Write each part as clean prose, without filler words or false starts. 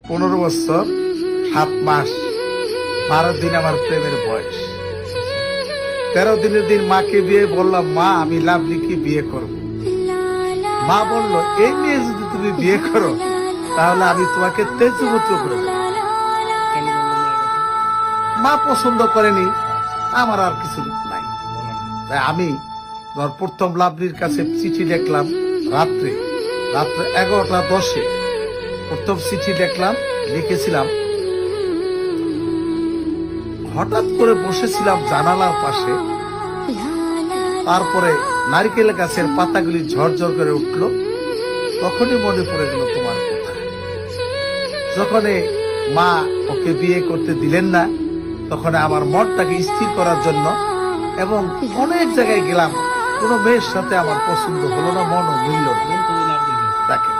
15 বছর 7 মাস 12 দিন আমার প্রেমের বয়স। 13 দিনের দিন মাকে বিয়ে বললাম, মা আমি লাভলিকে বিয়ে করব। মা বলল, এই মেয়ে যদি তুমি বিয়ে করো তাহলে আমি তোমাকে তেজপুত্র করে দেব। মা পছন্দ করেনি, আমার আর কিছু নাই। তাই আমি প্রথম লাভলির কাছে চিঠি লিখলাম রাত্রে 11টা 10-এ প্রথম চিঠি লিখলাম, লিখেছিলাম। হঠাৎ করে বসেছিলাম জানালার পাশে, তারপরে নারকেল গাছের পাতাগুলি ঝরঝর করে উঠল। তখনই মনে পড়ে গেল তোমার কথা। যখন মা ওকে বিয়ে করতে দিলেন না, তখন আমার মনটাকে স্থির করার জন্য এবং অনেক জায়গায় গেলাম, কোন মেয়ের সাথে আমার পছন্দ হলো না, মনও মিলল না তাকে।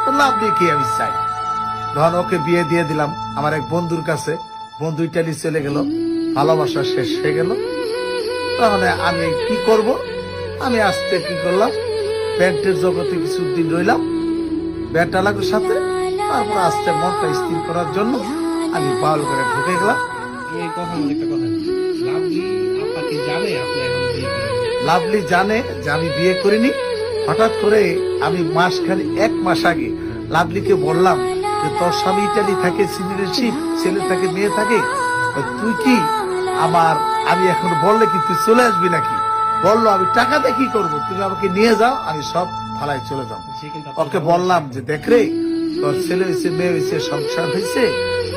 তো লাভলিকে আমি চাই। তখন ওকে বিয়ে দিয়ে দিলাম আমার এক বন্ধুর কাছে। বন্ধু ইটালি চলে গেল, ভালোবাসা শেষ হয়ে গেল। তাহলে আমি কি করব? আমি আজকে কি করলাম, ব্যান্ডের জগতে কিছুদিন রইলাম ব্যান্ড আলাগুর সাথে। তারপর আস্তে মনটা স্থির করার জন্য আমি বাউল করে ঢুকে গেলাম। লাভলি জানে যে আমি বিয়ে করিনি। হঠাৎ করে আমি এক মাস আগে লাভলিকে বললাম যে তোর স্বামী ইটালি থাকে, সিনিয়রশিপ, ছেলে থাকে, মেয়ে থাকে, তুই কি আমি এখন বললে কি তুই চলে আসবি নাকি? বললো, আমি টাকা দিয়ে কি করবো, তুমি আমাকে নিয়ে যাও, আমি সব ভালাই চলে যাও। ওকে বললাম যে দেখ রে, তোর ছেলে হয়েছে, মেয়ে হয়েছে, সংসার হয়েছে,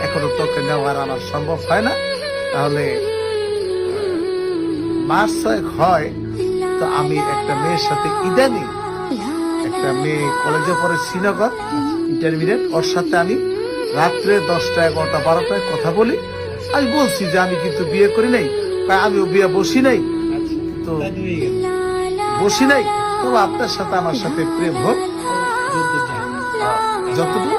এখনো তোকে নেওয়ার আমার সম্ভব হয় না। তাহলে মাস 6 হয় তো আমি একটা মেয়ের সাথে ইদানিং, একটা মেয়ে কলেজে পড়ে শ্রীনগর ইন্টারমিডিয়েট, ওর সাথে আমি রাত্রে 10টা 11টা 12টায় কথা বলি। আমি বলছি যে আমি কিন্তু বিয়ে করি নাই, আমিও বিয়ে বসি নাই, তো বসি নাই, তো আপনার সাথে আমার সাথে প্রেম হোক, যতটুকু